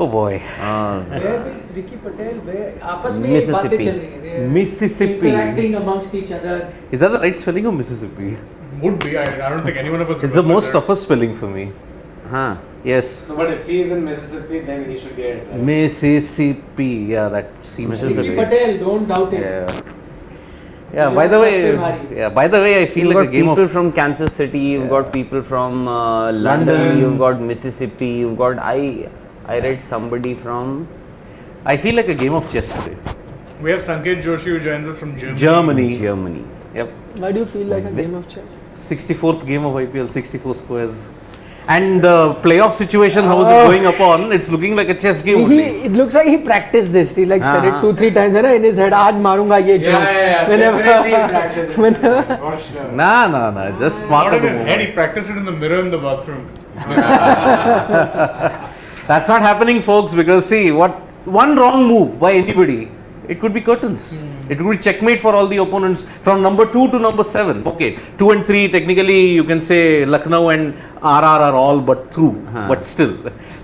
Oh boy. Where will Ricky Patel, where आपस में Mississippi. बातें चल रही हैं. They're Mississippi. interacting amongst each other. Is that the right spelling of Mississippi? Would be. I don't think anyone of us. It's the most toughest spelling for me. Huh. Yes. So, but if he is in Mississippi, then he should get it. Right? Mississippi. Yeah, that seems to Ricky be. Patel, don't doubt him. Yeah. Yeah. By the way, By the way, I feel You've like got a game people of from Kansas City. You've got people from London. You've got Mississippi. You've got I read somebody from. I feel like a game of chess today. We have Sanket Joshi who joins us from Germany. Germany. Yep. Why do you feel like a game of chess? 64th game of IPL, 64 squares. And the playoff situation, how is it going upon? It's looking like a chess game only. It looks like he practiced this. He like said it Uh-huh. 2-3 times in his head. आज मारूंगा ये jump. Definitely he practices. Whenever. For sure. Nah. Just smart Not of in the his head. He moment. practiced it in the mirror in the bathroom. That's not happening, folks, because see, one wrong move by anybody, it could be curtains. It could be checkmate for all the opponents from number 2 to number 7. Okay, 2 and 3, technically you can say Lucknow and RR are all but through, but still.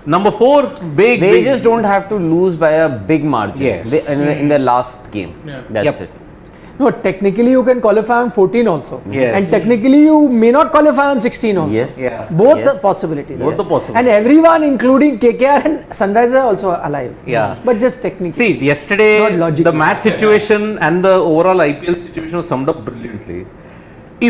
Number 4, big. They just don't have to lose by a big margin. Yes. In the last game. Yeah. That's Yep. it. No, technically you can qualify on 14 also. Yes. And technically you may not qualify on 16 also. Yes. Yeah. Both Yes. the possibilities. Both the possibilities. And everyone, including KKR and Sunrisers, are also alive. Yeah. But just technically. See, yesterday Not logically. the match situation and the overall IPL situation was summed up brilliantly.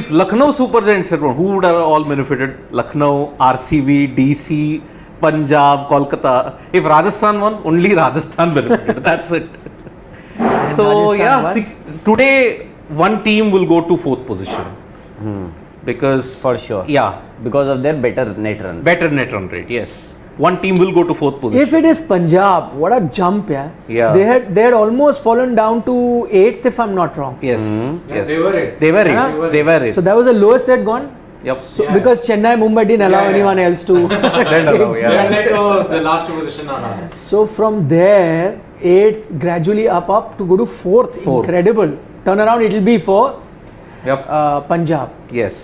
If Lucknow Super Giants had won, who would have all benefited? Lucknow, RCB, DC, Punjab, Kolkata. If Rajasthan won, only Rajasthan benefited. That's it. So Rajasthan won? today one team will go to 4th position because For sure. Yeah, Because of their better net run. better net run rate. Yes, one team will go to 4th position. If it is Punjab, what a jump, yeah. Yeah. They had almost fallen down to 8th, if I'm not wrong. Yes, Yeah, yes, they were it. They were Huh? it. They were it. So that was the lowest they'd gone. Yep. So Yeah. because Chennai, Mumbai didn't allow Yeah, yeah. anyone else to. Then allow, They yeah. are like, oh, the last position are ours. So from there, 8th gradually up to go to 4th. Fourth. Incredible. Turn around, it will be for Yep. Punjab. Yes.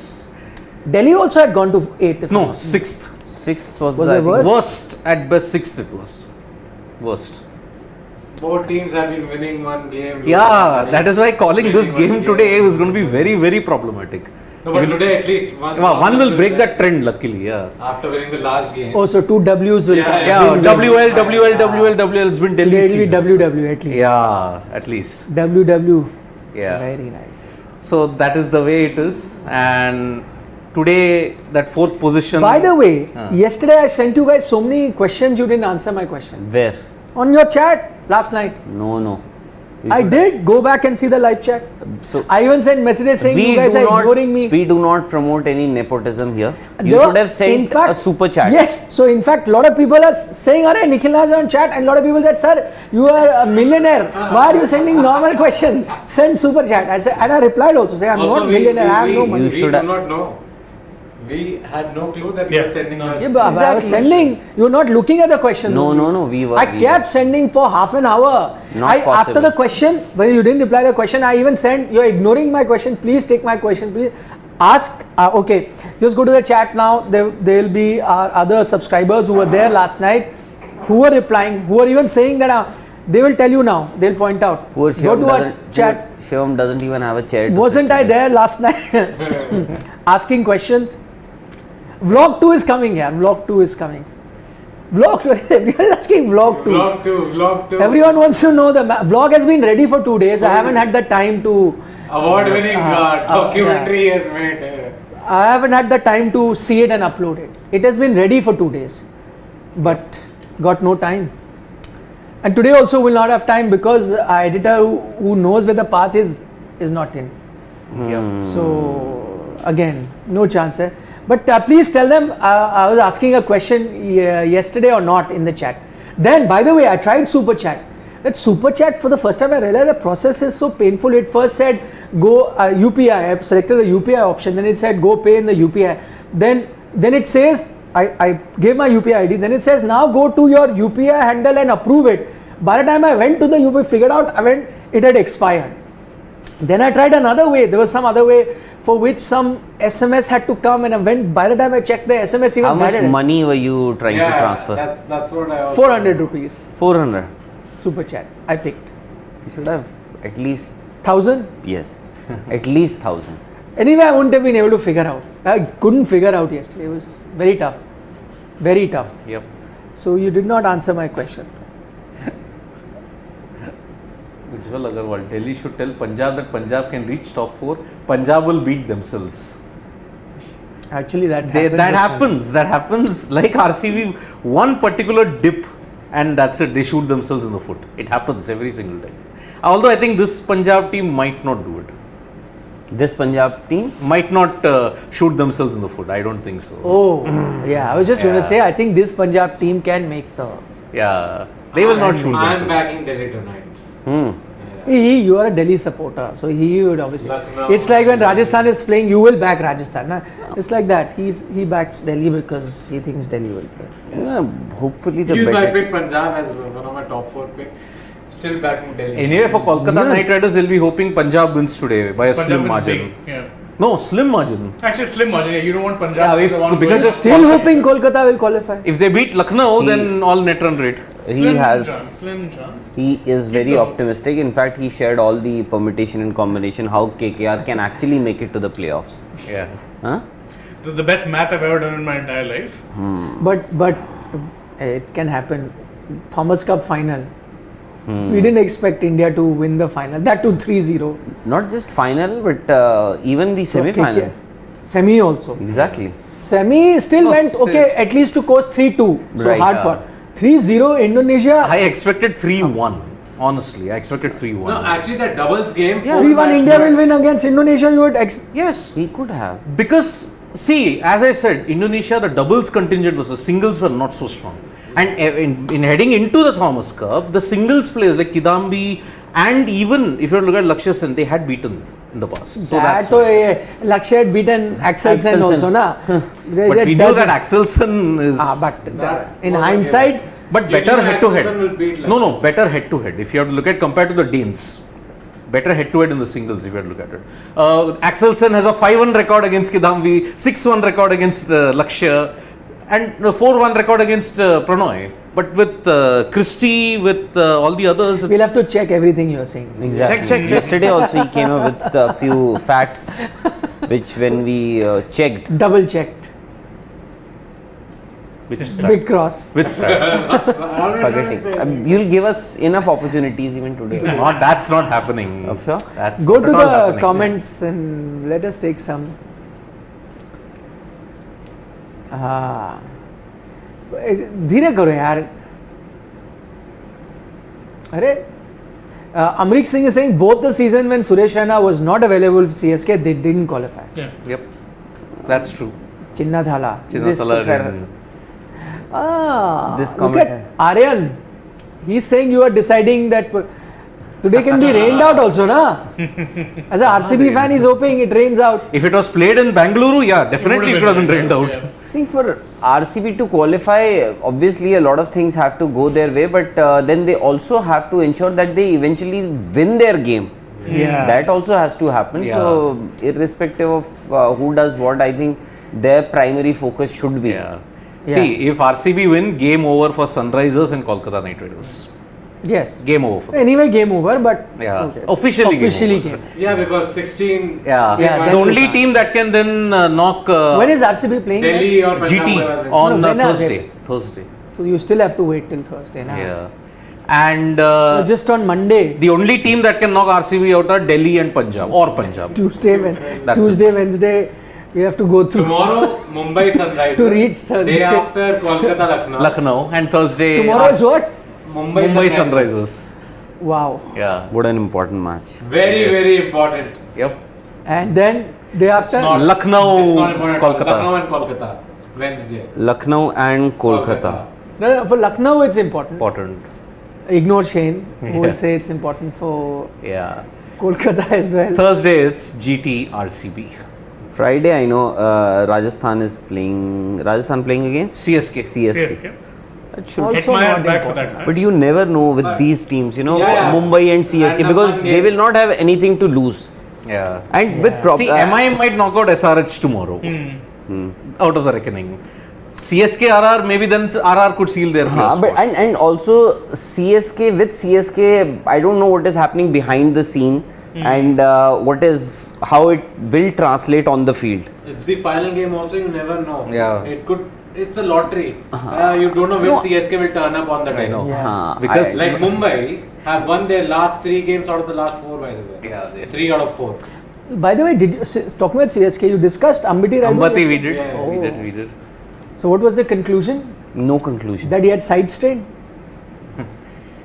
Delhi also had gone to 8th. No, 6th. Sixth was Was the, I the think, worst? Worst at best, 6th it was. Worst. Both teams have been winning one game. Yeah, that is why calling this Winning game one today was going to be very, very problematic. No, but today at least one. One will break that trend, luckily. Yeah. After winning the last game. Oh, so 2 W's will Yeah, come. Yeah, Will- WL. It's been Delhi Today it will be season. WW at least. Yeah, at least. WW. Yeah. Very nice. So that is the way it is. And today, that 4th position. By the way, Huh. yesterday I sent you guys so many questions, you didn't answer my question. Where? On your chat last night. No. You I should- did. Go back and see the live chat. So I even sent messages saying you guys are ignoring me. We do not promote any nepotism here. You There- should have in sent fact- a super chat. Yes. So in fact, lot of people are saying, "Arey, Nikhil Raj on chat," and lot of people said, "Sir, you are a millionaire. Why are you sending normal question? Send super chat." I said, and I replied also saying, "I'm Also, not millionaire. I have no money." You We should do have- not know. We had no clue that you Yeah. were sending us. Yeah, but I was Exactly. sending. You're not looking at the question. No. We were. I kept sending for half an hour. Not After possible. the question, when you didn't reply the question, I even sent, "You're ignoring my question. Please take my question. Please ask." Okay, just go to the chat now. There will be our other subscribers who were there last night, who were replying, who are even saying that. They will tell you now. They'll point out. Poor Go Shivam to our doesn't. chat. Shivam doesn't even have a chair. to Wasn't sit I in. there last night asking questions? Vlog 2 is coming, yeah. Vlog 2 is coming. Vlog 2. Everyone is asking Vlog 2. Vlog 2. Everyone wants to know the vlog has been ready for 2 days. I haven't had the time to. Award-winning documentary is made. I haven't had the time to see it and upload it. It has been ready for 2 days, but got no time. And today also will not have time because our editor who knows where the path is not in. Yeah. So again, no chance. But please tell them I was asking a question yesterday or not in the chat. Then, by the way, I tried super chat. That super chat, for the first time I realized the process is so painful. It first said go UPI. I selected the UPI option. Then it said go pay in the UPI. Then it says I gave my UPI ID. Then it says now go to your UPI handle and approve it. By the time I went to the UPI, figured out it had expired. Then I tried another way. There was some other way for which some SMS had to come, and by the time I checked the SMS, even How much added it. money were you trying to Yeah, transfer? that's what I also 400 rupees 400. super chat. I picked You should have at least 1,000. yes, at least 1,000. Anyway, I wouldn't have been able to figure out. I couldn't figure out yesterday. It was very tough. Very tough. Yep. So you did not answer my question. Ujjwal Agarwal, Delhi should tell Punjab that Punjab can reach top 4. Punjab will beat themselves. Actually, that That happens. Like RCB, one particular dip, and that's it. They shoot themselves in the foot. It happens every single time. Although I think this Punjab team might not do it. This Punjab team, Might not shoot themselves in the foot. I don't think so. Oh, yeah. I was just going to Yeah. say, I think this Punjab team can make the. Yeah, they will not shoot I'm themselves. backing Delhi tonight. You are a Delhi supporter, so he would obviously. Lucknow. It's like when Rajasthan is playing, you will back Rajasthan. Na? It's like that. He backs Delhi because he thinks Delhi will play. yeah, hopefully the I better. picked Punjab as one of my top 4 picks. Still backing Delhi. Anyway, for Kolkata Knight Riders, they'll be hoping Punjab wins today by a Punjab slim is margin. big. Yeah. No, slim margin. Actually, slim margin. Yeah, you don't want Punjab. Yeah, to if- be the one because going- it's Still hoping Kolkata will qualify. If they beat Lucknow, He- then all net run rate. He has. slim chance. He is very the- optimistic. In fact, he shared all the permutation and combination how KKR can actually make it to the playoffs. Yeah. Huh? The best math I've ever done in my entire life. But it can happen. Thomas Cup final. We didn't expect India to win the final. That too 3-0. Not just final, but even the semi-final. Semi also. Exactly. Semi still No, went okay, at least to coast 3-2. So Right, hard yeah. for 3-0 Indonesia. I expected 3-1. Honestly, I expected 3-1. No, actually, the doubles game. 3-1 India will win against Indonesia. You would Yes, He could have. because see, as I said, Indonesia, the doubles contingent was the singles were not so strong. And in heading into the Thomas Cup, the singles players like Kidambi and even if you look at Lakshya Sen, they had beaten in the past. So that that's to Lakshya had beaten Axelsen Axelsen. also, na. but we know that Axelsen is But That in was a hindsight, but You better know head to head. Axelsen will beat No, better head to head. If you have to look at compared to the Danes, better head to head in the singles. If you have to look at it, Axelsen has a 5-1 record against Kidambi, 6-1 record against Lakshya, and a 4-1 record against Pranoy. But with Christie, with all the others, we'll have to check everything you're saying. Exactly. check. Yesterday also he came up with a few facts, which when we checked, Double checked. which Big cross. which forgetting. You'll give us enough opportunities even today. not that's not happening. Of sure? That's Go not to at all the happening. comments and let us take some. धीरे करो यार. अरे Amrik Singh is saying both the season when Suresh Raina was not available for CSK, they didn't qualify. Yeah. Yep, that's true. Chinna Thala. This Chinnathala to fair. didn't. This Look comment at Aryan. He's saying you are deciding that today can be rained out also, na? As a RCB fan, he's hoping it rains out. If it was played in Bangalore, yeah, definitely it could have been rained out. Yeah. See, for RCB to qualify, obviously a lot of things have to go their way, but then they also have to ensure that they eventually win their game. Yeah. That also has to happen. Yeah. So, irrespective of who does what, I think their primary focus should be. Yeah. Yeah. See, if RCB win, game over for Sunrisers and Kolkata Knight Riders. Yes. Game over. For them. Anyway, game over, but Yeah. okay. Officially game over. game. Yeah, because 16. Yeah. Yeah, The that's only the- team that can then knock When is RCB playing? Delhi next? or Punjab, GT whoever wins. on No, when are Thursday. they? Thursday. So you still have to wait till Thursday, na? Yeah. And So just on Monday, the only team that can knock RCB out are Delhi and Punjab or Punjab. Tuesday, That's Tuesday, Wednesday, we have to go through. Tomorrow, Mumbai Sunrisers. To reach Thursday. Day after, Kolkata Lucknow. Lucknow and Thursday. Tomorrow is what? Mumbai Sunrisers. Wow. Yeah. What an important match. Very, Yes. very important. Yep. And then day after, It's not, Lucknow, it's not important. Kolkata. Lucknow and Kolkata. Wednesday. Lucknow and Kolkata. no, for Lucknow it's important. Important. Ignore Shane, who Yeah. will say it's important for Yeah. Kolkata as well. Thursday it's GT RCB. Friday, I know Rajasthan is playing. Rajasthan playing against CSK. CSK. CSK. That should Also Hit my ass not back for important. that match. But you never know with these teams, Yeah, yeah. Mumbai and CSK, And the because one they game- will not have anything to lose. Yeah. And with See, MI might knock out SRH tomorrow. Out of the reckoning. CSK RR, maybe then RR could seal their first but spot. and also CSK, I don't know what is happening behind the scene and how it will translate on the field. It's the final game also, you never know. Yeah. It's a lottery. You don't know which CSK will turn up on the day. I know. Yeah. Because Like Mumbai have won their last 3 games out of the last 4, by the way. Yeah, they- 3 out of 4. By the way, talking about CSK, you discussed Ambati Raidu Ambati we yesterday? did. Yeah. We did. So what was the conclusion? No conclusion. That he had side strain?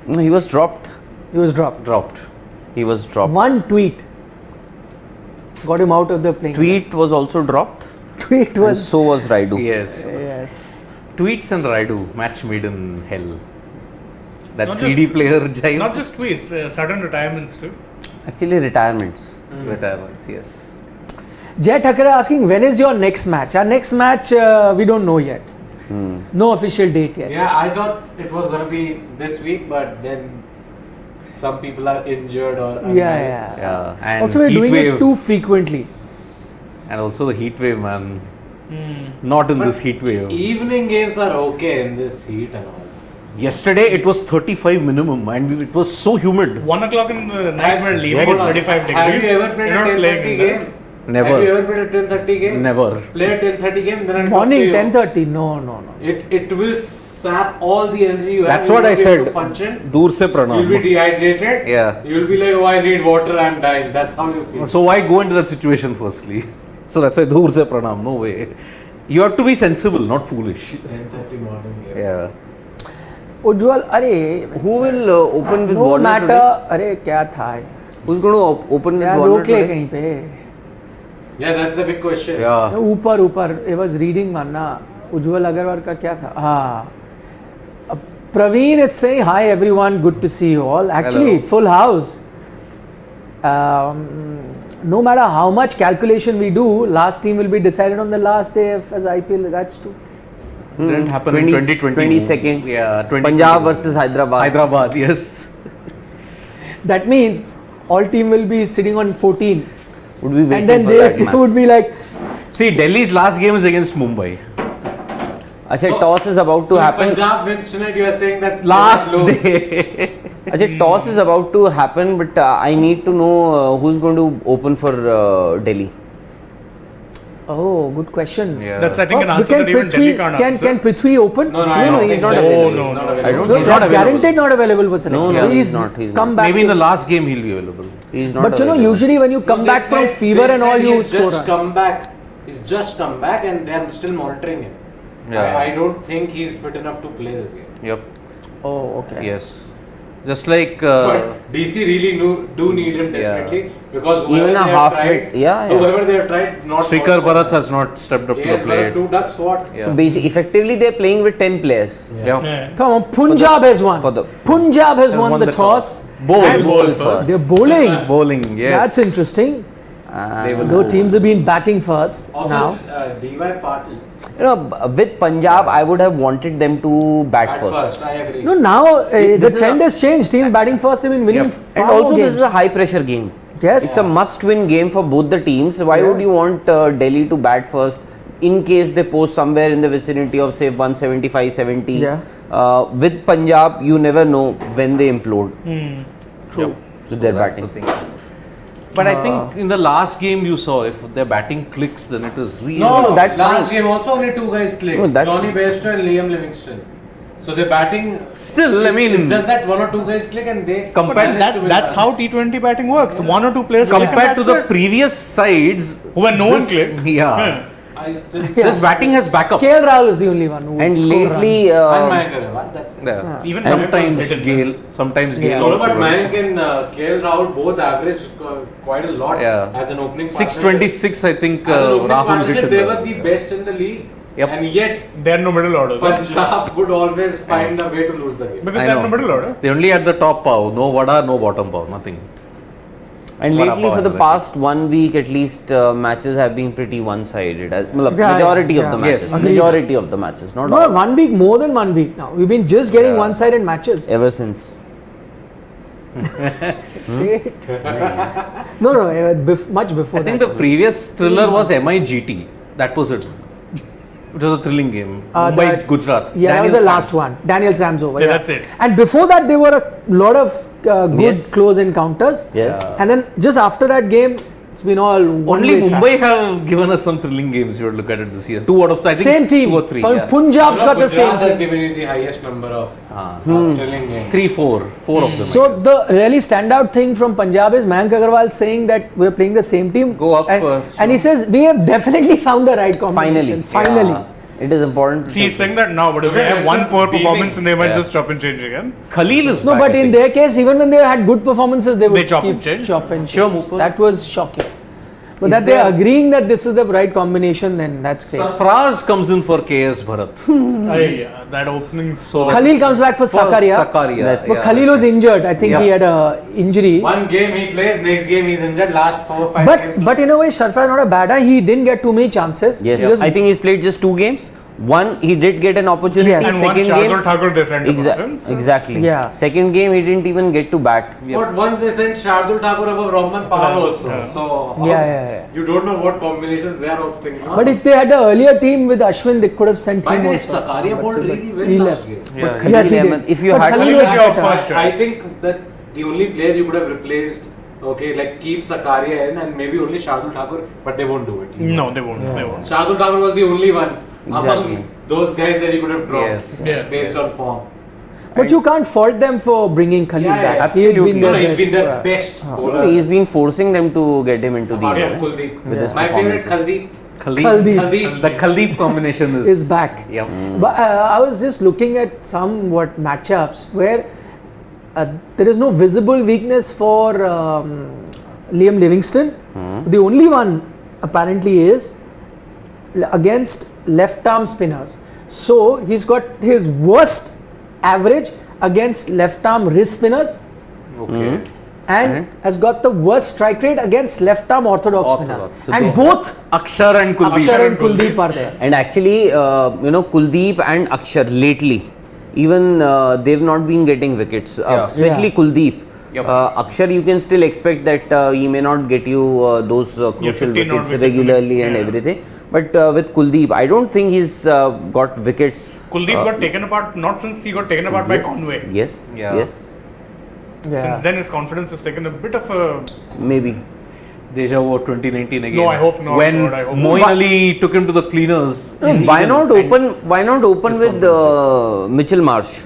No, he was dropped. He was dropped. Dropped. He was dropped. One tweet got him out of the playing. Tweet was also dropped. Tweet And was. so was Raidu. Yes. Yes. Tweets and Raidu, match made in hell. That Not 3D just- player jive. Not just tweets, sudden retirements too. Actually, retirements. Retirements, yes. Jay Thakkar asking, when is your next match? Our next match, we don't know yet. No official date yet. Yeah, I thought it was going to be this week, but then some people are injured or unwell. Yeah. And Also, we're heat doing wave. it too frequently. And also the heat wave, man. Not in But this heat wave. Evening games are okay in this heat and all. Yesterday it was 35 minimum and it was so humid. 1 o'clock in the night we're leaving Hold is on. 35 degrees. Have you ever played You're a not playing 10:30 in game? that. Never. Have you ever played a 10:30 game? Never. Play a 10:30 game, then I'll Morning, talk to you. 10:30. No. It will sap all the energy you have. That's You what I won't be able said. to function. Dur se You'll be pranam. dehydrated. Yeah. You'll be like, oh, I need water, I'm dying. That's how you feel. So why go into that situation firstly? So that's why dur se pranam. No way. You have to be sensible, not foolish. 10:30 morning game. Yeah. Ujjwal, अरे Who will open with no Warner matter. today? अरे क्या था? Who's going to open with यार Warner रोक ले today? कहीं पे. Yeah, that's the big question. Yeah. ऊपर I was reading मानना उज्जवल अग्रवाल का क्या था? हाँ. Praveen is saying hi everyone, good to see you all. Actually, Hello. full house. No matter how much calculation we do, last team will be decided on the last day of as IPL. That's true. Didn't happen in 2020. 22nd. Yeah. 2020. Punjab versus Hyderabad. Hyderabad, yes. That means all team will be sitting on 14, Would be waiting and then for that they match. would be like, See, Delhi's last game is against Mumbai. Achha, toss is about to So if happen. Punjab wins tonight, you are saying that Last they must lose. day. Achha, toss is about to happen, but I need to know who's going to open for Delhi. oh, good question. Yeah. That's I think an Oh, answer that even Delhi can't answer. Can Prithvi open? No, I No, don't he's think not so. available. He's No, not no. available. I don't No, think He's not that's available. guaranteed not available for selection. No, He's he's not. He's come not. back. Maybe in the to- last game he'll be available. He's not But you know, available. usually when you come They back from said- fever they and said all, you he's score. just come back. He's just come back, and they're still monitoring him. Yeah. I don't think he's fit enough to play this game. Yep. Oh, okay. Yes. Just like But DC really do need him desperately because whoever Even a they have half tried, fit, yeah. whoever they have tried, not. Shrikar Bharat has not stepped up to the Yes, but plate. 2 ducks. What? Yeah. So basically, effectively, they're playing with 10 players. Yeah. Yeah. Come on, Punjab has won. for the- Punjab has won the toss. Bowl. And Bowl first. They're bowling. Bowling, yes. That's interesting. They will Though teams have been batting first Also, now. DY Patil You know, with Punjab, I would have wanted them to bat at first. first. I agree. No, now the This is trend a- has changed. Team batting first have been winning Yep. far And also, more this games. is a high pressure game. Yes. It's a must win game for both the teams. Why Yeah. would you want Delhi to bat first in case they post somewhere in the vicinity of say 175, 70? Yeah. With Punjab, you never know when they implode True. with their That's the batting. thing. But I think in the last game you saw if their batting clicks, then it is really. No, that's last fine. game also only 2 guys clicked. No, that's- Johnny Bairstow and Liam Livingston. So they're batting. Still, I mean, it's just that 1 or 2 guys click and they. Compared- manage to That's win that's that. how T20 batting works. 1 or 2 players click and compared to that's the it. previous sides, When no one this- clicked. Yeah. I still. This batting has backup. KL Rahul is the only one who would And score lately, runs. And Mayank Agarwal, that's it. Yeah. Even Sometimes Samit was hit and Gale, miss. sometimes Yeah. Gale. No, out but to Mayank and KL Rahul both averaged quite a lot Yeah. as an opening 626, I think As an opening Rahul hit partnership, in they the- were the best in the league. Yep. And yet, They're no middle order. Punjab would always find a way to lose the game. Because I they're know. no middle order. They only had the top pow, no vada, no bottom pow, nothing. And Vada lately, pav for the and past 1 week at least, matches have been pretty one-sided. Matlab, Yeah, majority yeah, of the yeah. matches. Yes. Majority of the matches, not No, all. 1 week, more than 1 week now. We've been just getting Yeah. one-sided matches. Ever since. Say it. No, much before I think that. the previous thriller was MIGT. That was it. It was a thrilling game. Mumbai, that- Gujarat. Yeah, that was Daniel the last Sams. one. Daniel Sams over. Yeah, that's it. And before that, there were a lot of good Yes. close encounters. Yes. And then just after that game, it's been all Only one-way Mumbai have given us some thrilling games. If you would look at it this year. 2 out of I think Same team. 2 or 3. Yeah. Punjab's got the Gujarat same has team. given you the highest number of thrilling games. 3, 4 of them. So the really standout thing from Punjab is Mayank Agarwal saying that we're playing the same team. Go up, and he says we have definitely found the right combination. Finally. Yeah. It is important to See, he's say. saying that now, but if they have one poor performance and they might Yeah. just chop and change again. Khalil is No, back, but I in think. their case, even when they had good performances, they would chop keep and change. chop and Sure, change. Mufo. That was shocking. But that they're agreeing that this is the right combination, then that's great. Sarfraz comes in for KS Bharat. That opening. So Khalil comes back for Sakaria. Sakaria. That's- But Khalil was injured. I think Yeah. he had a injury. One game he plays, next game he's injured, last 4 or 5 games. But in a way, Sarfraz not a bad guy. He didn't get too many chances. Yes, He was- I think he's played just 2 games. One, he did get an opportunity. Yes. And one Second Shardul game, Thakur they sent above him. So exactly. Yeah. Second game, he didn't even get to bat. But once they sent Shardul Thakur above Rahman Pawar also. Yeah. So Yeah. you don't know what combinations they are also thinking. But if they had the earlier team with Ashwin, they could have sent by him the way, also. Sakaria But bowled he really left. well He last left. game. Yeah. Khalil Yes, he Ahmed, did. if you But had Khalil was was your better. first choice. I think that the only player you could have replaced, okay, like keep Sakaria in and maybe only Shardul Thakur, but they won't do it. No, they won't. They won't. Shardul Thakur was the only one Exactly. among those guys that you could have dropped Yes. Yeah. based on form. But you can't fault them for bringing Khalil Yeah, back. yeah, He had absolutely. been No, their he's been best. their best bowler. He's been forcing them to get him into the Apart from 11 Kuldeep. with his My favorite performances. Kuldeep. Kuldeep. The Khaldeep combination Is back. Yep. But I was just looking at somewhat matchups where there is no visible weakness for Liam Livingston. The only one apparently is against left arm spinners. So he's got his worst average against left arm wrist spinners Okay. and has got the worst strike rate against left arm orthodox Orthodox. spinners. So And they- both Akshar and Kuldeep. Akshar and Kuldeep are there. And actually, Kuldeep and Akshar lately, even they've not been getting wickets, especially Yeah. Kuldeep. Yep. Akshar, you can still expect that he may not get you those crucial 15 odd wickets wickets regularly and yeah. everything. But with Kuldeep, I don't think he's got wickets. Kuldeep got taken apart not since he got taken apart by Conway. Yes, Yeah. yes, Since then, his confidence has taken a bit of a. maybe. Deja vu 2019 again. No, I hope not. When God, I hope Moeen not. Ali took him to the cleaners. Why not open? Why not open with Mitchell Marsh?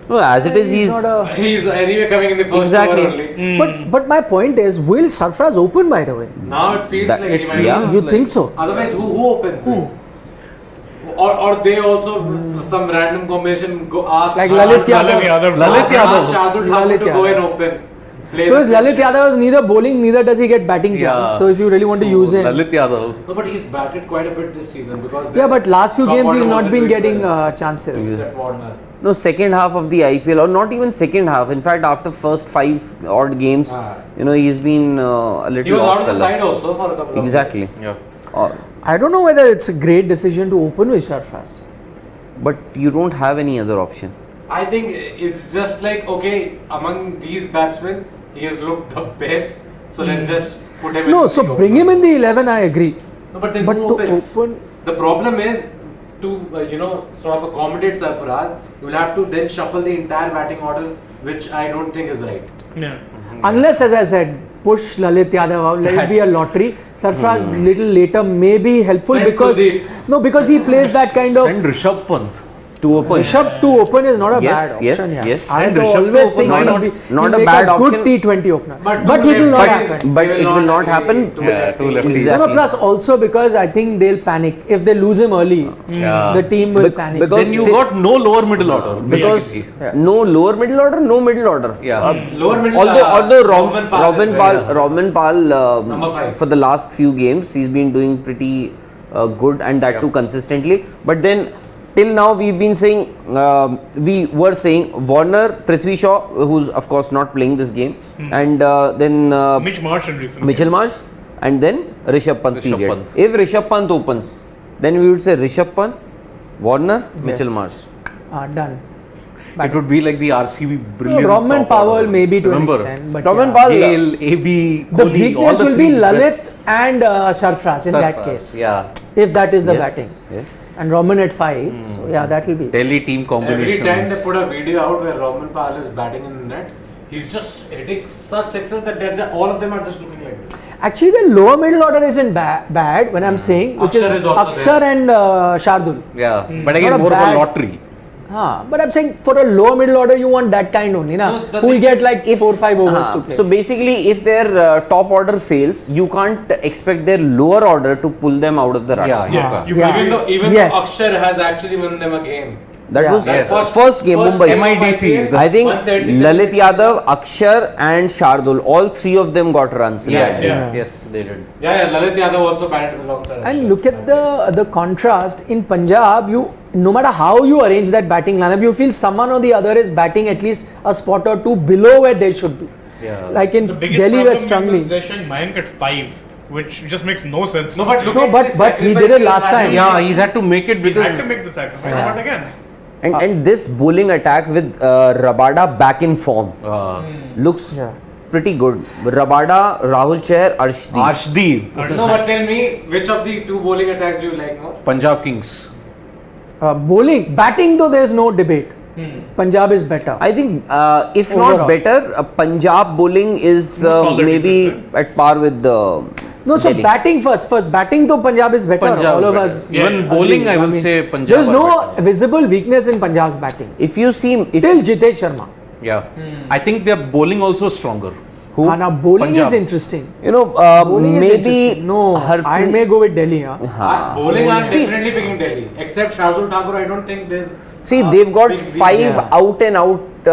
No, as it is, he's not a- He's anyway coming in the first Exactly. over only. But my point is, will Sarfraz open by the way? Now it feels That- like he might. yeah. You think so? Otherwise, who opens? It? Or they also some random combination go ask Like Lalit Lalit Yadav. Lalit Yadav. ask Shardul Thakur Lalit to go Yadav. and open. Play Because the Lalit pitch. Yadav is neither bowling, neither does he get batting chance. Yeah. So if you really want to use him. Lalit Yadav. No, but he's batted quite a bit this season because. Yeah, but last few top games he's order not wasn't been doing getting well. chances. Except Warner. no second half of the IPL, or not even second half. In fact, after first 5 odd games, Ah. he's been a little He was off out of the colour. side also for a couple of Exactly. Yeah. I don't know whether it's a great decision to open with Sarfraz. But you don't have any other option. I think it's just like, okay, among these batsmen, he has looked the best. So let's just put him in. No, the so bring him in the 11, I agree. No, but then But who to opens? open. The problem is to, sort of accommodate Sarfaraz, you will have to then shuffle the entire batting order, which I don't think is right. Yeah. Unless, as I said, push Lalit Yadav out, let it be a lottery. Sarfraz little later may be helpful Send because Kuldeep. because he plays that kind of. And Rishabh Pant. To open. Rishabh to open is not a Yes, bad yes, option. Yeah. yes. I And Rishabh to always open, think why he'll not? be Not he'll a make bad a good option. T20 opener. But But two it will not lefties, happen. But they it will not happen. two Yeah, lefties. two lefties. No, Exactly. no, plus also because I think they'll panic if they lose him early. Yeah. The team will Bec- panic. because- Then you still- got no lower middle order. Because basically. no lower middle order, no middle order. Yeah. Lower middle, Although Robin Pal is there. Robin Pal Number 5. for the last few games he's been doing pretty good, and that too consistently. But then till now we were saying Warner, Prithvi Shaw, who's of course not playing this game, and then Mitch Marsh in recent Mitchell games. Marsh, and then Rishabh Pant. Rishabh period. Pant. If Rishabh Pant opens, then we would say Rishabh Pant, Warner, Mitchell Marsh. Done. It would be like the RCB brilliant. Robman top Powell order. maybe to Remember, an extent, but Robman yeah. Powell, Gale, AB, The Kohli, weakness all the will be three Lalit best. and Sarfraz in that Sarfraz, case. Yeah. If that is the yes, batting. Yes. And Roman at 5. So yeah, that will be. Delhi team Every combinations. time they put a video out where Roman Powell is batting in the net, he's just hitting such sixes that all of them are just looking like this. Actually, the lower middle order isn't bad when I'm saying, which Akshar is is also Akshar there. and Shardul. Yeah, but again, Not a more bad- of a lottery. But I'm saying for a lower middle order, you want that kind only, na? No, the Who will thing get is, like 4-5 overs to play. So basically, if their top order fails, you can't expect their lower order to pull them out of the run. Yeah, Yeah, you Yeah. Even Yes. though Akshar has actually won them a game. That Yeah. was Yes. first game, Mumbai. game of MIDC, IPL, I think 177. Lalit Yadav, Akshar and Shardul, all three of them got runs. Yes, Yeah. yes, they did. Yeah, Lalit Yadav also batted alongside. And Akshar. look at the contrast in Punjab. No matter how you arrange that batting lineup, you feel someone or the other is batting at least a spot or two below where they should be. Yeah. Like in The biggest Delhi, we're problem struggling. they're showing Mayank at 5, which just makes no sense. No, but look No, at but- the but he did it sacrifices last he's time. had. Yeah, he's had to make it He's because had to make the sacrifice, Yeah. but again, And this bowling attack with Rabada back in form looks Yeah. pretty good. Rabada, Rahul Chair, Arshdeep. Arshdeep, No, but tell me, which of the two bowling attacks do you like more? Punjab Kings. Bowling, batting though there is no debate. Punjab is better. I think if Overall. not better, Punjab bowling is More solid, maybe you can at par with the No, so Delhi. batting first. Batting though Punjab is better. Punjab All of better. us. Even agree. bowling, I will say Punjab There is are no better. visible weakness in Punjab's batting If you see, till Jitesh Sharma. Yeah, I think their bowling also stronger. Who? Now bowling Punjab. is interesting. Bowling is maybe interesting. No, I may go with Delhi. Huh? Bowling, I'm See- definitely picking Delhi. Except Shardul Thakur, I don't think there's. See, they've got big weakness. 5 Yeah. out and out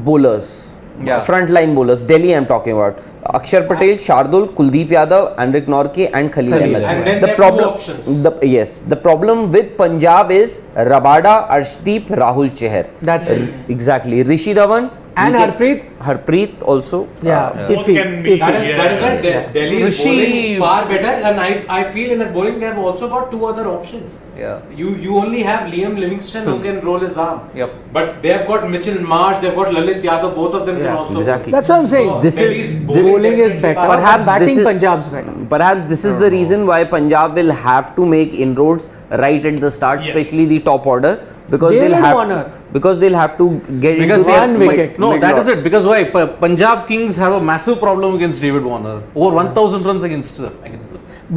bowlers, Yeah. frontline bowlers. Delhi, I'm talking about. Akshar Patel, Shardul, Kuldeep Yadav, Anrik Norke, and Khalil Khalil. Ahmed. And then The they have two problem, options. yes, the problem with Punjab is Rabada, Arshdeep, Rahul Chahar. That's it. Exactly. Rishi Dhawan And he can- Harpreet. Harpreet also. Yeah, Both iffy. can be- iffy. That is right. Yeah. Delhi is Rishi- bowling far better, and I feel in that bowling they have also got two other options. Yeah. You only have Liam Livingston who can roll his arm. Yep. But they have got Mitchell Marsh, they've got Lalit Yadav, both of them Yeah. can also. Exactly. That's what I'm saying. This Delhi's is- Bowling is definitely better. far Perhaps batting this is- Punjab's better. Perhaps this is the reason why Punjab will have to make inroads right at the start, Yes. especially the top order, because David they'll have Warner. because they'll have to get Because into they one the wicket. No, mid that order. is it. Because why? Punjab Kings have a massive problem against David Warner. Over 1,000 runs against them.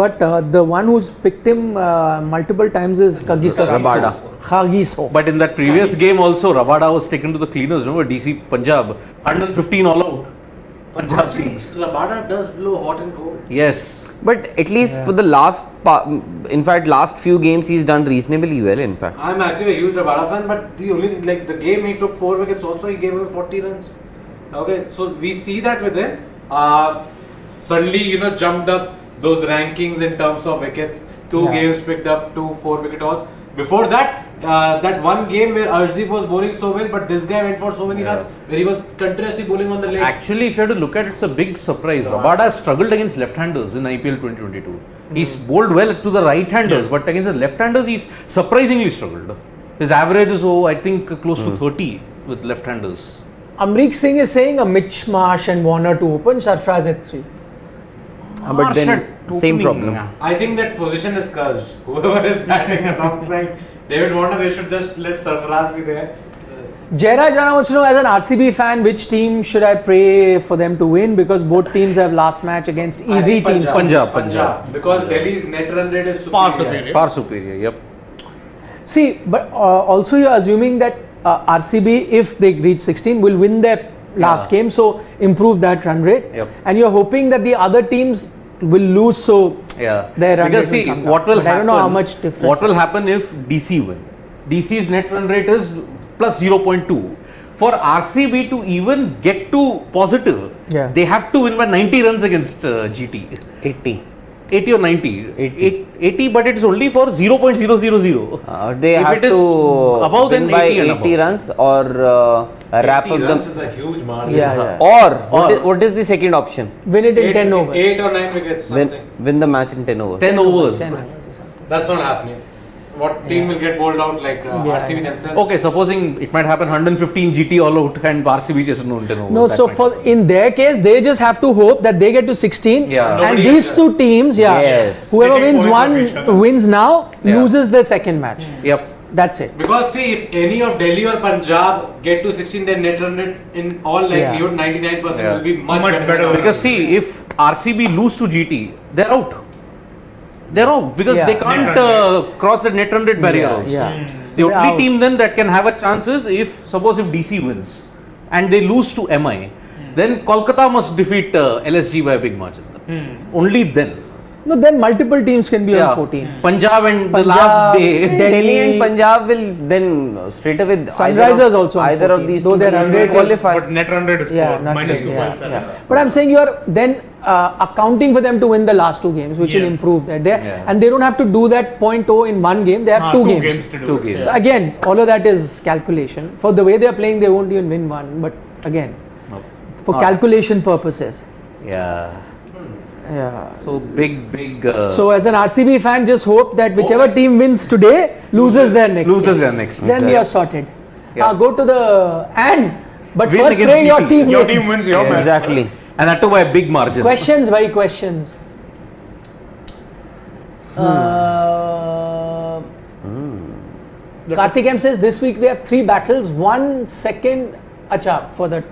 But the one who's picked him multiple times is Kagiso. Rabada. Kagiso. But in that previous game also, Rabada was taken to the cleaners. Remember, DC Punjab, 115 all out. Punjab Kings. Rabada does blow hot and cold. Yes. But at least for the in fact, last few games he's done reasonably well. In fact, I'm actually a huge Rabada fan, but the only thing, like the game he took 4 wickets also, he gave away 40 runs. Okay, so we see that with him. Suddenly, jumped up those rankings in terms of wickets. 2 Yeah. games picked up, 2 4-wicket hauls. Before that, that one game where Arshdeep was bowling so well, but this guy went for so many runs, where he was continuously bowling on the legs. Actually, if you have to look at it, it's a big surprise. Rabada has struggled against left-handers in IPL 2022. He's bowled well to the right-handers, but against the left-handers, he's surprisingly struggled. His average is, I think, close to 30 with left-handers. Amrik Singh is saying a Mitch Marsh and Warner to open, Sarfraz at 3. but then Marsh same opening, problem. yeah. I think that position is cursed. Whoever is batting alongside David Warner, they should just let Sarfaraz be there. Jairaj Rana wants to know, as an RCB fan, which team should I pray for them to win? Because both teams have last match against I easy think teams. Punjab. Because Delhi's net run rate is Far superior. superior. Far superior, yep. See, but also you're assuming that RCB, if they reach 16, will win their last game, so improve that run rate. Yep. And you're hoping that the other teams will lose, so Yeah, their run because rate will see, come down. what will But happen? I don't know how much difference. What will happen if DC win? DC's net run rate is plus 0.2. For RCB to even get to positive, Yeah. they have to win by 90 runs against GT. 80. 80 or 90? 80. 80, but it is only for 0.000. They If have it is to above, win then by 80 and 80 above. runs or wrap 80 up runs them. is a huge margin. Yeah, yeah. Or what is the second option? Win it in 10 overs. 8 or 9 wickets, something. Win the match in 10 overs. 10 overs. 10 overs or something. That's not happening. what team will get bowled out, like RCB themselves. Okay, supposing it might happen 115 GT all out and RCB just no. No, so for in their case, they just have to hope that they get to 16. Yeah. And Nobody these else, two teams, Yes. whoever Taking wins points from each other. one wins now, Yeah. loses the second match. Yep. That's it. Because see, if any of Delhi or Punjab get to 16, then net run rate in all likelihood 99% Yeah. will be much Much better. better. Because see, if RCB lose to GT, they're out. They're out because Yeah. they can't Net run cross the net run rate barrier. also. Yeah. The They're only out. team then that can have a chance is if suppose if DC wins and they lose to MI, then Kolkata must defeat LSG by a big margin. Only then. No, then multiple teams can be on 14. Punjab and the Punjab, last day. Delhi and Punjab will then straight away Sunrisers also on either 14, of these though two their teams run will rate is- qualify. But net run rate is Yeah, poor, not minus really, 2.7. yeah. But I'm saying you're then accounting for them to win the last two games, which will Yeah. improve that. Yeah. And they don't have to do that 0.0 in one game, they have two games. to do. Two it. games. So again, all of that is calculation. For the way they're playing, they won't even win one. But again, for calculation purposes. Yeah. Yeah. So big. So as an RCB fan, just hope that whichever team wins today loses their next. loses game. their next. Then you're sorted. Yeah. Go to the but Win first against pray your GT. team Your wins. team wins your match. Exactly. And that too by a big margin. Questions, very questions. Karthik M says this week we have 3 battles, 1 second acha for the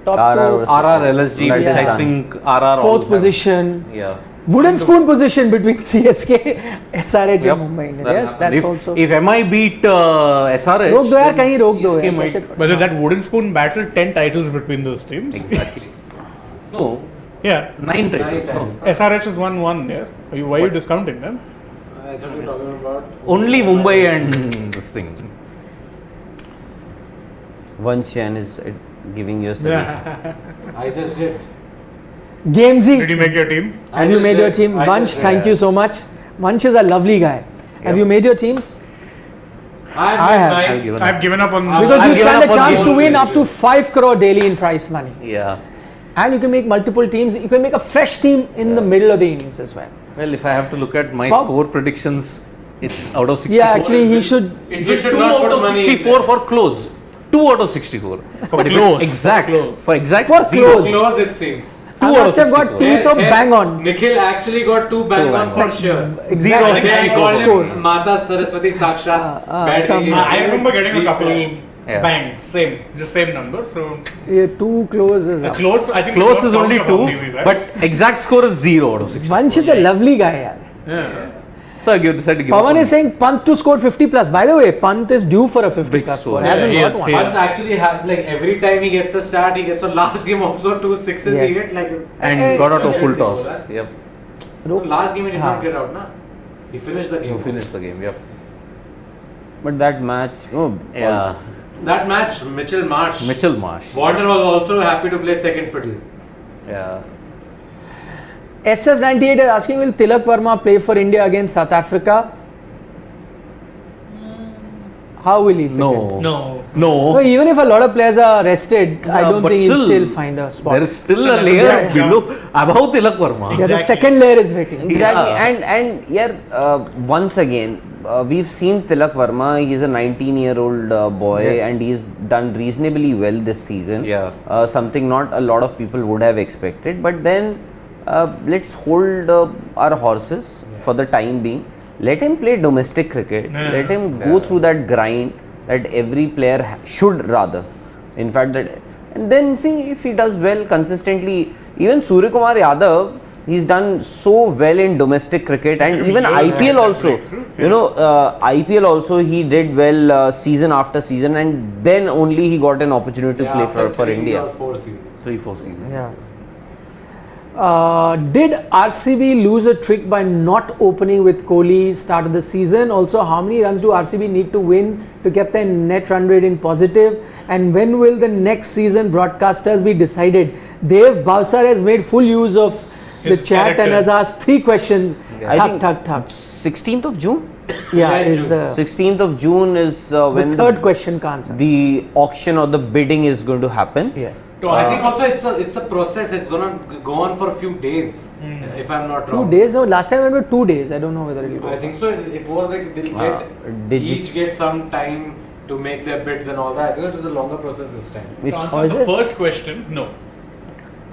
top RR 2, RR LSG, That which is I done. think RR all 4th have. position. Yeah. Wooden spoon position between CSK, SRH Yep. and Mumbai Indians. That Yes, happened. that's if, also. If MI beat SRH, रोक दो यार, then कहीं रोक दो CSK यार, might- कैसे- Whether that wooden spoon battle 10 titles between those teams. Exactly. No, Yeah. 9 titles. No. titles. SRH has won one. Yeah. Why are you discounting them? I thought you were talking about. Only Mumbai and this thing. Vanshan is giving you a suggestion. I just did. Gamezy, Did you make your team? I have you just made your did. team? I Vansh, just thank did. you so much. Vansh is a lovely guy. Have you made your teams? I I have. have. I've given up on. Because I've you given stand a up on chance to Gamezy. win up to 5 crore daily in prize money. Yeah. And you can make multiple teams. You can make a fresh team in the middle of the innings as well. Well, if I have to look at my Bob- score predictions, it's out of 64. Yeah, actually, he should. You should 2 not out put of money. 64 for close. 2 out of 64. But if close, it's exact, for close. for exact For zero. close. Close, it seems. I Two out must of have got 64. 2 to bang on. Nikhil actually got 2 bang Two on bang for on. sure. Zero Exactly. of 60 I called score. him Mata Saraswati Sakshat. Bad some- game. I remember getting a couple Yeah. bang, just same number. So Yeah, 2 closes up. close. I think Close is only count 2, of how many we've had. but exact score is 0 out of 60. Vansh is a lovely guy. Yaar. yeah. So I decided to give up Pawan on is saying Pant to score 50 plus. By the way, Pant is due for a 50 Big plus score. score. Hasn't Yeah, got yes, one. yes. Once actually have like every time he gets a start, he gets a last game also 2 sixes. Yes. He hit like. and got out of full Yeah. toss. Yep. Last game he did Haan. not get out, na? He finished the You game. finished the game. Yep. But that match, Yeah. That match, Mitchell Marsh. Mitchell Marsh. Warner was also happy to play second fiddle. Yeah. SS98 is asking, will Tilak Verma play for India against South Africa? How will he fit in? No. No. No, No. even if a lot of players are rested, I Yeah, don't but think he'll still find a spot. There is still So a that's layer a jump. below above Tilak Verma. Yeah, the Exactly. second layer is waiting. exactly. Yeah. And once again, we've seen Tilak Verma. He's a 19-year-old boy, Yes. and he's done reasonably well this season. Yeah. Something not a lot of people would have expected. But then let's hold our horses for the time being. Let him play domestic cricket. Yeah. Let him go through that grind that every player should rather. In fact, and then see if he does well consistently. Even Surya Kumar Yadav, he's done so well in domestic cricket, and even IPL also. You know, IPL also he did well season after season, and then only he got an opportunity to play after for 3 India. or 4 seasons. 3-4 seasons. Yeah. Did RCB lose a trick by not opening with Kohli start of the season? Also, how many runs do RCB need to win to get their net run rate in positive? And when will the next season broadcasters be decided? Dev Bhavsar has made full use of the His chat and character. has asked 3 questions. I Thak, think- thak, thak. 16th of June. Yeah, Yeah, is June. the 16th of June is when third question ka answer. the auction or the bidding is going to happen. Yes. I think also it's a process. It's gonna go on for a few days, if I'm not wrong. 2 days? No, last time I went 2 days. I don't know whether it'll go. I think so. It was like they'll each get some time to make their bids and all that. I think it was a longer process this time. To Oh, answer is the it? first question, no.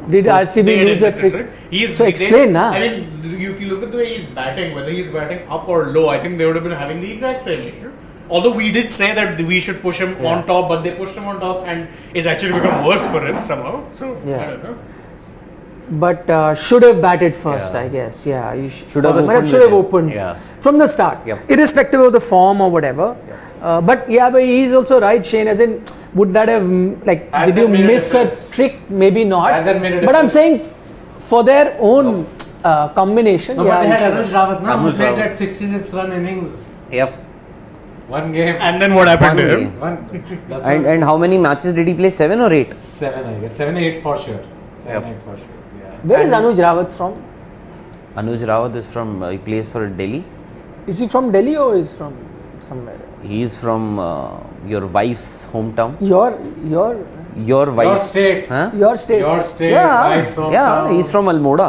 Did RCB They use a didn't, trick? right? So explain, na. I mean, if you look at the way he's batting, whether he's batting up or low, I think they would have been having the exact same issue. Although we did say that we should push him on top, but they pushed him on top and it's actually become worse for him somehow. So, Yeah. I don't know. But should have batted first, Yeah. I guess. Yeah, you Should have but opened should have with him. opened Yeah. from the start, Yep. irrespective of the form or whatever. But he's also right, Shane. As in, would that have Has did that you made a miss a difference? trick? Maybe not. Has that made a But I'm difference? saying, for their own combination, No, but they you had should Anuj have. Rawat, who Anuj played Rawat. that 66-run innings. Yep. One game. And then what happened One to him? game. One. That's And how many matches did he play? 7 or 8? 7, I guess. 7, 8 for sure. 7, Yep. 8 for sure. Yeah. Where is Anuj Rawat from? Anuj Rawat is from, he plays for Delhi. Is he from Delhi or is from somewhere? He is from your wife's hometown. Your Your wife's state. Huh? your state. Your state, Yeah, vibes, yeah, he's from Almoda.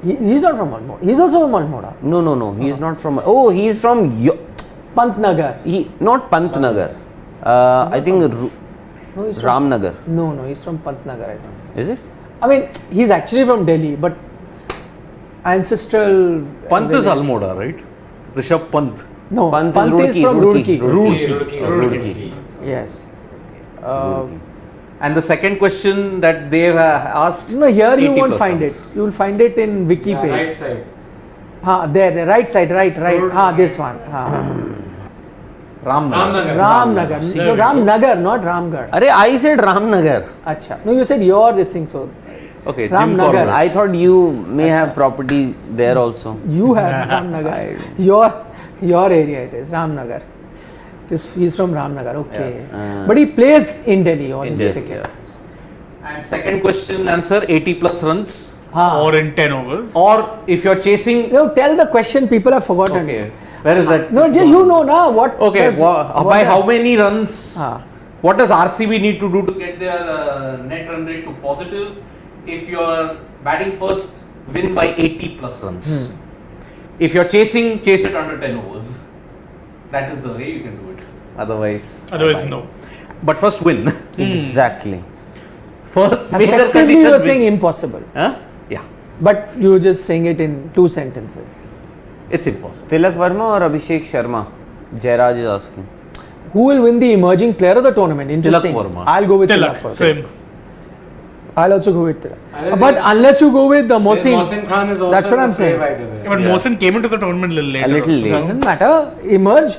He's not from Almora. He's also from Almora. No, he is not from. Oh, he is from. Pantnagar. He not Pantnagar. I think No, he's from, Ramnagar. No, he's from Pantnagar, I think. Is it? I mean, he's actually from Delhi, but ancestral. Pant is village. Almoda, right? Rishabh Pant. No, Pant Pant is is from Roorkee. Roorkee. Yes. Roorkee. And the second question that they have asked. No, here you 80 won't plus find runs. it. You will find it in wiki Yeah, page. right side. There, right side, right. This one. Ramnagar. Ramnagar. No, Ramnagar, not Ramgarh. Arey, I said Ramnagar. Acha. No, you said your this thing, so Okay, Ramnagar. Jim Corbett. I thought you may have property there also. you have Ramnagar. Your area it is, Ramnagar. He's from Ramnagar, okay. But he plays in Delhi on his Yes. ticket. And second question answer 80 plus runs. Or in 10 overs. Or if you're chasing. No, tell the question, people have forgotten. Okay, where is that? No, just you know now what. Okay, does- by what how many runs? Ah. What does RCB need to do to get their net run rate to positive? If you're batting first, win by 80 plus runs. If you're chasing, chase it under 10 overs. That is the way you can do it. Otherwise, No. But first win. Exactly. First major Effectively, condition. you're win. saying impossible. Huh? Yeah, But you're just saying it in 2 sentences. it's impossible. Tilak Verma or Abhishek Sharma? Jairaj is asking. Who will win the emerging player of the tournament? Interesting. Verma. I'll go with Tilak Tilak, first. same. I'll also go with Tilak. I don't But think- unless you go with the Mohsin Mohsin, Khan is also That's what I'm the play, saying. by the way. Yeah, but Mohsin came into the tournament a little later. A little also. late. doesn't matter.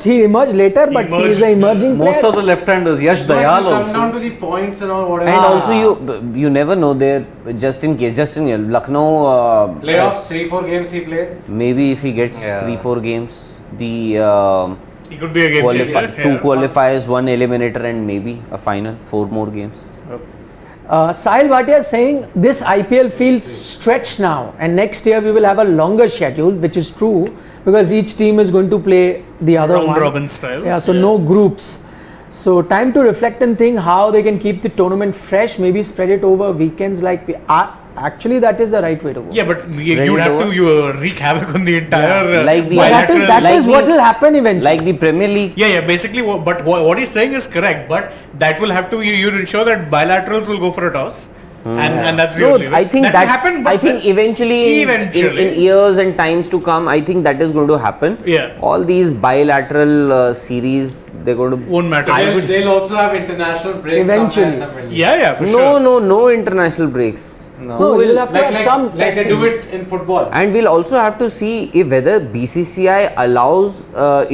He emerged later, but he is an Emerged, emerging Most player. of the left-handers, Yash No, it Dayal will come down also. to the points and all whatever. And also you never know there, just in case, Lucknow Playoffs, 3-4 games he plays. maybe if he gets Yeah. 3-4 games, the He could be a game changer. two Yeah. qualifiers, 1 eliminator and maybe a final, 4 more games. Sahil Bhatia is saying this IPL feels stretched now, and next year we will have a longer schedule, which is true because each team is going to play the other Round one. robin style. Yeah, so no groups. So time to reflect and think how they can keep the tournament fresh. Maybe spread it over weekends. Actually, that is the right way to go. Yeah, but Spread you'd it have over. to wreak havoc on the entire Like the- But bilateral. that is like what the- will happen eventually. Like the Premier League. Yeah, basically, but what he's saying is correct, but that will have to, you ensure that bilaterals will go for a toss. And that's the No, only way. I think that, will happen, but I think eventually, Eventually. in years and times to come, I think that is going to happen. Yeah. All these bilateral series, they're going to. won't matter. They'll also have international breaks. Eventually. somewhere in the middle. Yeah, for sure. No international breaks. no, you'll have to have some like they do lessons. it in football. And we'll also have to see if whether BCCI allows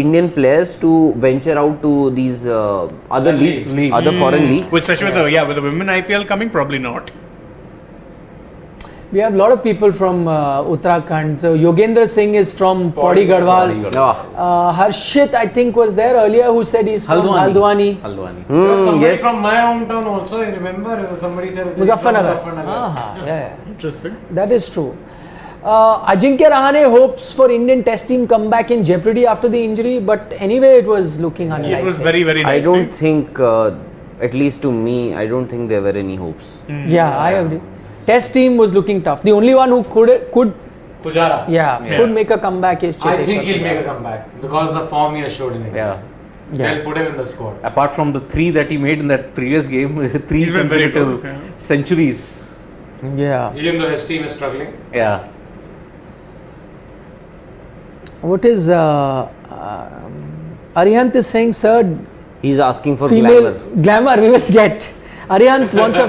Indian players to venture out to these other leagues, other foreign leagues. Especially with the women IPL coming, probably not. We have a lot of people from Uttarakhand. So Yogendra Singh is from Pauri Garhwal. Ah. Harshit, I think, was there earlier who said he's from Haldwani. Haldwani. There was somebody Yes. from my hometown also. I remember somebody said he's from Muzaffarnagar. Muzaffarnagar. Yeah. Interesting. That is true. Ajinkya Rahane hopes for Indian test team comeback in jeopardy after the injury, but anyway, it was looking unlikely. It was very, very nice. I don't think at least to me, I don't think there were any hopes. Yeah, I agree. Test team was looking tough. The only one who could Pujara. could make a comeback is I Cheteshwar think he'll Pujara. make a comeback because the form he has showed in England. Yeah. Yeah. They'll put him in the squad. Apart from the 3 that he made in that previous game, 3 He's been very consecutive good, yeah. centuries. Yeah. Even though his team is struggling. Yeah. What is Arihant is saying, sir, He's asking for female glamour. we will get. Arihant wants a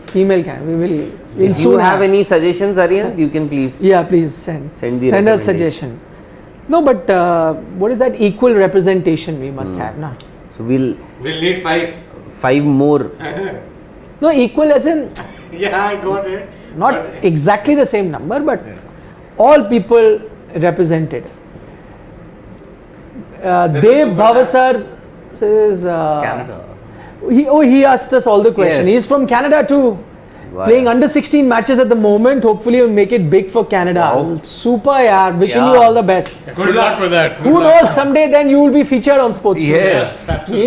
female can. We'll If you soon have any suggestions, Aryan, you can please. Yeah, please send the us recommendation. suggestion. No, but what is that equal representation we must have, na? So we'll We'll need 5. 5 more. No, equal as in Yeah, I got it. not But- exactly the same number, but all people represented. Dev super Bhavasar says Canada. he asked us all the questions. Yes. He's from Canada too. Wow. Playing under 16 matches at the moment. Hopefully, he'll make it big for Canada. Wow. Super, yaar. Wishing Yeah. you all the best. Good luck with that. Who knows? Someday, then you will be featured on Sports. Today. Yes.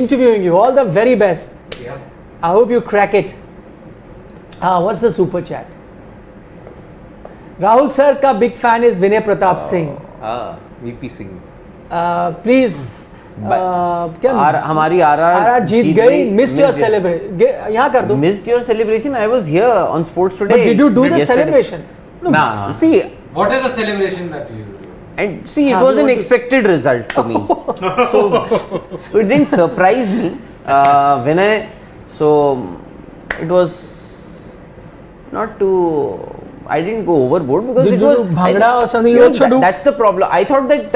Interviewing you. All the very best. Yeah. I hope you crack it. What's the super chat? Rahul sir ka big fan is Vinay Pratap Singh. VP Singh. Please. क्या हमारी RR जीत गई. Missed your celebration. यहाँ कर दो. Missed your celebration? I was here on Sports Today. But did you do the yesterday. celebration? Nah. See, What is the celebration that you do? and see, it Have was you an want to expected result to me. so it didn't surprise me when it was not too. I didn't go overboard because Did it you was do bhangra or something? You know, also do? That's the problem. I thought that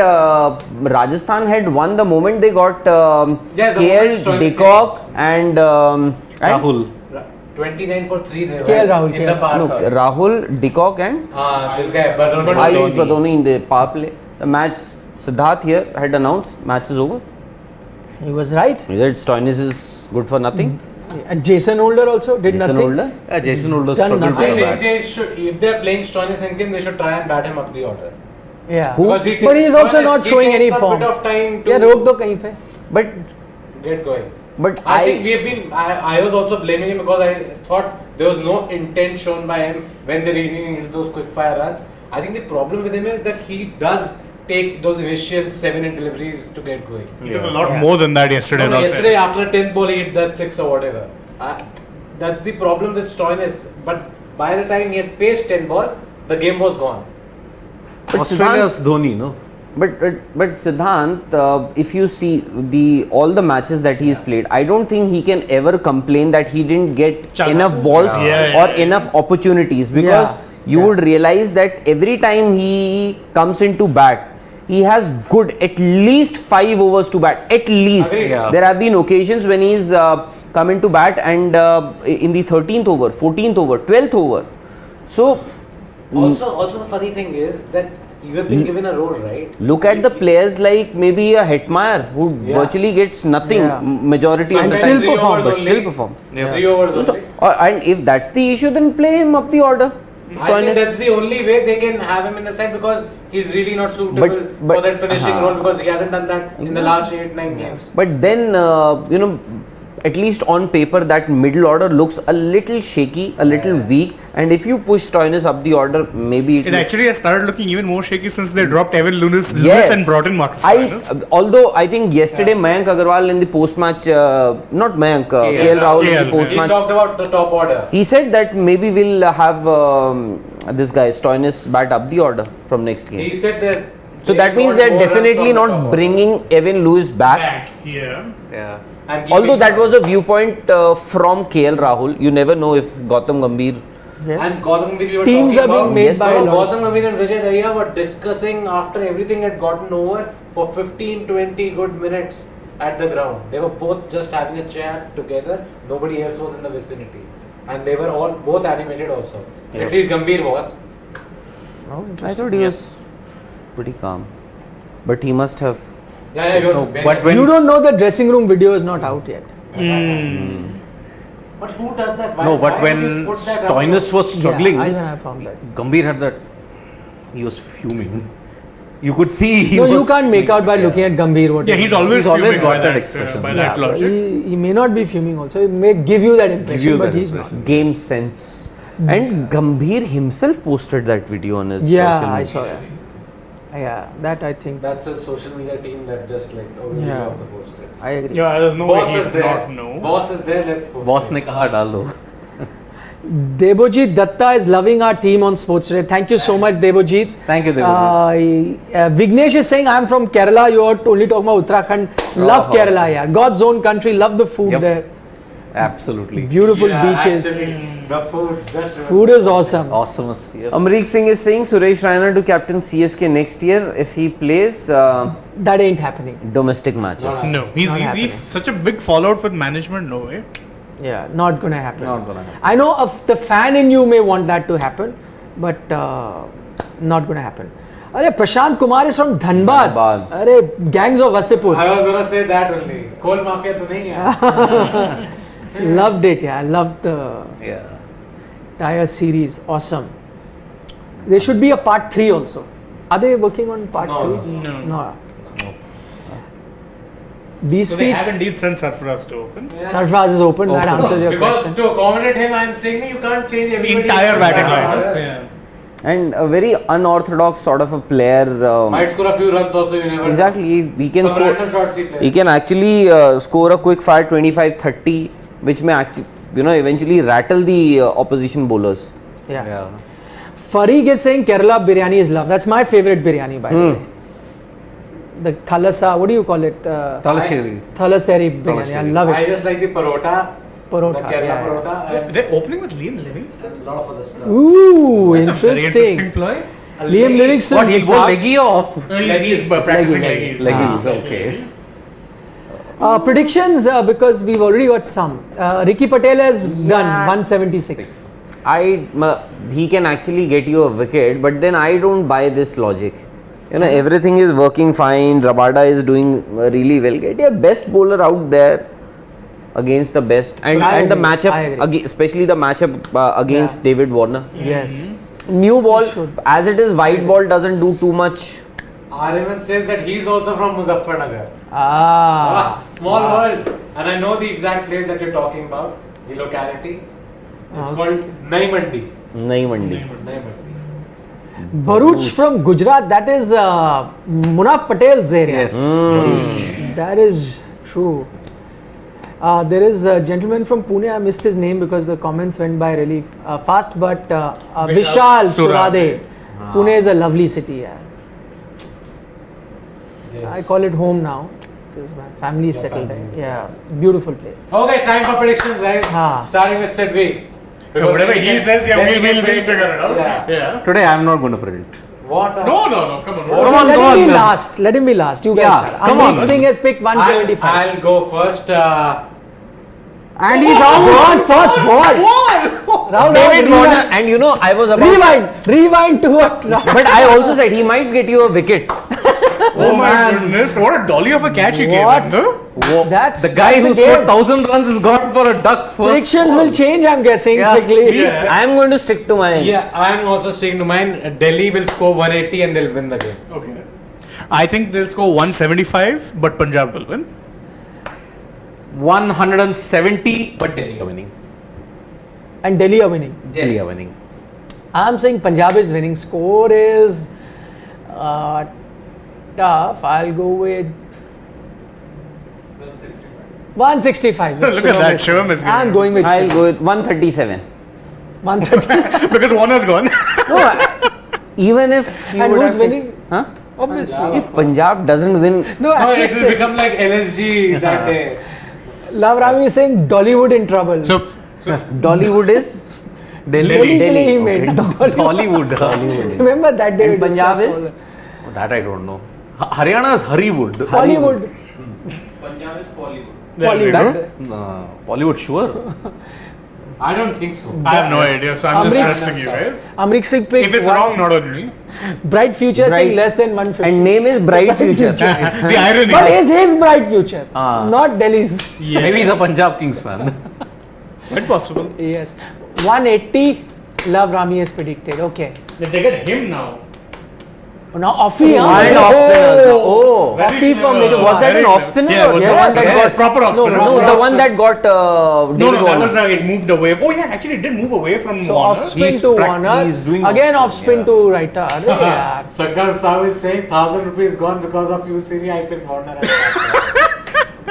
Rajasthan had won the moment they got Yeah, the KL, moment Stoinis De Kock and Rahul. 29 for 3 there. KL Rahul, in the KL. park. no, Rahul, De Kock and This guy, Badoni. Ayush Badoni in the power play. The match, Siddharth here had announced match is over. He was right. He said Stoinis is good for nothing. And Jason Holder also did Jason nothing. Holder. Jason Holder Done struggled nothing. for I think that. they should, if they're playing Stoinis thinking, they should try and bat him up the order. Yeah. Because he But he is also Stoinis, not he showing takes any a form. bit of time to Yeah, रोक दो कहीं पे. But get going. but I think we have been. I was also blaming him because I thought there was no intent shown by him when they really needed those quick fire runs. I think the problem with him is that he does take those initial 7-8 deliveries to get going. He took a lot more than that yesterday. No, not yesterday fair. after a 10th ball he hit that 6 or whatever. That's the problem with Stoinis. But by the time he had faced 10 balls, the game was gone. Australia's Dhoni, no? But Siddhant, if you see all the matches that he's played, I don't think he can ever complain that he didn't get Chances. enough balls Yeah. or enough opportunities because you would realize that every time he comes into bat, he has good at least 5 overs to bat. At least Agreed. Yeah. there have been occasions when he's come into bat and in the 13th over, 14th over, 12th over. So Also the funny thing is that you have been given a role, right? look at the players like maybe a Hetmeyer who Yeah. virtually gets nothing Yeah. Majority of And the still time. perform, but still perform. 3 overs only. And if that's the issue, then play him up the order. I think Stoinis. that's the only way they can have him in the side because he's really not suitable But- for that finishing uh-huh. role because he hasn't done that in the last 8-9 games. But then at least on paper that middle order looks a little shaky, a little weak, and if you push Stoinis up the order, maybe It actually has started looking even more shaky since they dropped Evan Lewis and brought in Marcus Stoinis. Although I think yesterday Mayank Agarwal in the post match, not Mayank, KL Rahul in KL, the post He match, talked about the top order. he said that maybe we'll have this guy Stoinis bat up the order from next game. He said that. So that means they're definitely not bringing Evan Lewis back. Yeah. Yeah. Although that was a viewpoint from KL Rahul, you never know if Gautam Gambhir. And Gautam Gambhir, we were Teams talking are being about, made Yes. by a lot. Gautam Gambhir and Vijay Raya were discussing after everything had gotten over for 15-20 good minutes at the ground. They were both just having a chat together. Nobody else was in the vicinity, and they were all both animated also. Yep. At least Gambhir was. I thought he was pretty calm, but he must have. Yeah, he was. No, very- but when You don't know the dressing room video is not out yet. But who does that? Why, no, but why when would he put that Stoinis out? was struggling, Yeah, I found that. Gambhir had that. He was fuming. You could see he No, you was can't make out by yeah. looking at Gambhir. What Yeah, he he's does. always He's always fuming got by that expression. by Yeah, that logic. He may not be fuming also. It may give you that impression, you but that he's impression. not. Game sense. And Gambhir himself posted that video on his Yeah, social I media. saw that. Yeah, that I think. That's a social media team that just like, oh, we Yeah. also posted. I agree. Yeah, there's no Boss way he is would there. not know. Boss is there, let's post Boss it. ने कहा डाल दो. Debojit Datta is loving our team on Sports Today. Thank you so much, Debojit. Thank you, Debojit. Vignesh is saying, I'm from Kerala. You are only talking about Uttarakhand. Love Oh. Kerala, yeah. God's own country. Love the food Yep. there. Absolutely. Beautiful Yeah, beaches. Actually, the food, just Food is awesome. Awesome. Yeah. Amrik Singh is saying Suresh Raina to captain CSK next year if he plays That ain't happening. domestic matches. Not No, he's Not easy. happening. Such a big fallout with management. No way. Yeah, not gonna happen. Not gonna happen. I know of the fan in you may want that to happen, but not gonna happen. Arey, Prashant Kumar is from Dhanbad. Dhanbad. Arey, gangs of Wasipur. I was gonna say that only. Coal mafia to nahi hai. Loved it, yeah. I loved the Yeah. entire series. Awesome. There should be a part 3 also. Are they working on part No, 3? no. No. So they BC have indeed sent Sarfaraz to open. Sarfraz is open. That Open. answers your Because question. to accommodate him, I'm saying you can't change The everybody. entire batting Yeah. line. Yeah. And a very unorthodox sort of a player. Might score a few runs also, you never know. Exactly. He can Some score. random shots he plays. He can actually score a quick fire 25-30, which may actually, eventually rattle the opposition bowlers. Yeah. Yeah. Farig is saying Kerala biryani is love. That's my favorite biryani, by the way. The thalasa, what do you call it? Talaseri. Thalaseri biryani. I Talaseri. love I it. just like the parota, Parota. the Kerala yeah. parota, and They're opening with Liam Livingston. a lot of other stuff. Ooh, That's a very interesting interesting. ploy. Liam Livingston. What, he'll bowl start- leggy or off? He's practicing Leggies. leggies. Leggies, okay. Predictions, because we've already got some. Ricky Patel has done 176. He can actually get you a wicket, but then I don't buy this logic. Everything is working fine. Rabada is doing really well. Get your best bowler out there against the best, and I the agree. I matchup, agree. especially the matchup against Yeah. David Warner. Yes. New ball, should. as it is, white ball doesn't do too much. Arvind says that he's also from Muzaffarnagar. Small Wow. world. And I know the exact place that you're talking about, the locality. It's Okay. called Naimandi. Nahi mandi. Naimandi. Baruch from Gujarat, that is Munaf Patel's area. Yes. That is true. There is a gentleman from Pune, I missed his name because the comments went by really fast, but Vishal Surade. Pune is a lovely city. Yeah. Yes. I call it home now because my family is Your settled family. there. Yeah, beautiful place. Okay, time for predictions, guys. Ah. Starting with Sidvi. Whatever he says, yeah, then we'll get very- figure it out. Yeah. Yeah. Today I'm not going to predict. What? No, come on. Come on, Let come him on, be then. last. Let him be last. You guys Yeah, start. come Amrit on. Singh has picked 175. I'll go first. And he's Go out. on, first ball. Rahul, David Warner, rewind. and I was about. Rewind to what? But I also said he might get you a wicket. Oh my goodness, what a dolly of a catch he gave What? him, no? That's The guy that's who the scored game. 1,000 runs has gone for a duck first. Predictions will change, I'm guessing, Yeah, quickly. please. I am going to stick to my. Yeah, I'm also sticking to mine. Delhi will score 180 and they'll win the game. Okay. I think they'll score 175, but Punjab will win. 170, but Delhi are winning. And Delhi are winning. Delhi are winning. I'm saying Punjab is winning. Score is tough. I'll go with 165. Look at that, Shivam is giving I'm it. going with I'll Shivam. go with 137. 130. Because Warner's gone. Even if you And would who's have winning? Huh? Obviously. If Punjab doesn't win, No, No, I'm it just will saying. become like LSG that day. Love Rami is saying Dollywood in trouble. So, Dollywood is Delhi. Politically he made Okay. Dollywood. Hollywood. Remember that day And we Punjab discussed is? all Oh, that I don't know. Haryana is Harrywood. that. Hollywood. there we Bollywood. go. Bollywood, sure. I don't think so. I have no idea, so I'm just Amrit- trusting you guys. Amrik Singh picked If it's one- wrong, not on me. Bright future saying Bright- less than 150. and name is Bright Future. The irony. But it's his bright future, Ah. not Delhi's. Maybe he's a Punjab Kings fan. Quite possible. Yes. 180, Love Rami has predicted. Okay. They get him now. Now Offie, And off spinner. Oh. Very Offie from clever. Mitchell. Was that Very an off clever. spinner? Yeah, it was or an the off one that spinner. got Proper off spinner. No, the one that got No, David that Warner. was it moved away. Oh yeah, actually it did move away from So Warner. off spin He's to prac- Warner. he's doing Again off off spin, spin yeah. to Raita. Arre yaar. Sakar Sav is saying 1,000 rupees gone because of you, Siri. I picked Warner.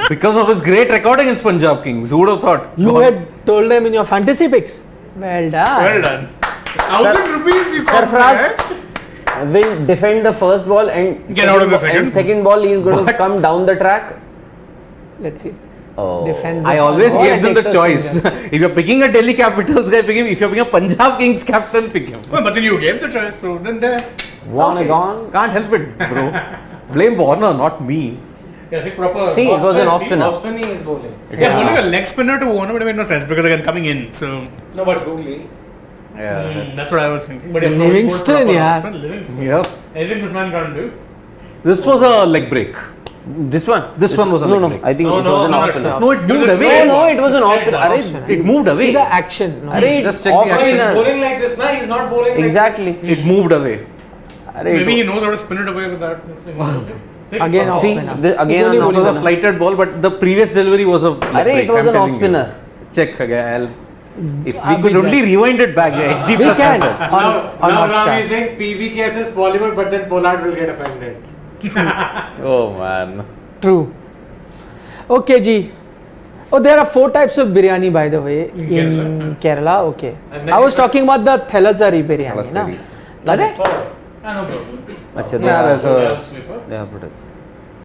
Because of his great record against Punjab Kings. Who would have thought? You had told them in your fantasy picks. Well done. Well done. 1,000 rupees you got Sarfraz will defend the first ball and Get out of the second. And second ball he is going to come down the track. Let's see. Oh. Defends. I the always ball gave and them the takes a choice. single. If you're picking a Delhi Capitals guy, pick him. If you're picking a Punjab Kings captain, pick him. Well, but then you gave the choice, so then there. Warner gone. Can't help it, bro. Blame Warner, not me. Yeah, see proper. See, it was an off spinner. Off spin he is bowling. Yeah, bowling a leg spinner to Warner would have made no sense because again coming in, so No, but googly. that's what I was thinking. But Livingston, proper yeah. off spin, Livingston. Yep. Anything this man can't do. This was a leg break. This one. This one was a no, leg no. break. I think No, it no, was an no, off no, spinner. No, it was moved a away. straight No, it was an off Straight spinner. ball. Arey, It moved See away. the action. No. Arey, Just check the off action. He's spinner. bowling like this, na? He's not bowling like Exactly. It moved away. Arey, Maybe he it knows how to spin it away with that. See? Again off See, spinner. this, again He's only an off This was a spinner. flighted ball, but the previous delivery was a leg Arey, break. it was I'm an off telling you. spinner. Check again. If we I'll could be only there. rewind it back, yeah, HD We plus can. has that. Now Hotstar. Rami is saying PVK says Bollywood, but then Pollard will get offended. Oh man. True. Okay, Ji. Oh, there are 4 types of biryani, by the way, in Kerala. Okay. And then I was you- talking about the Thelazari biryani. Na? Thelazari. Are Ah, no problem. Achha, they Yeah, are- there's a Sleeper. they are protected.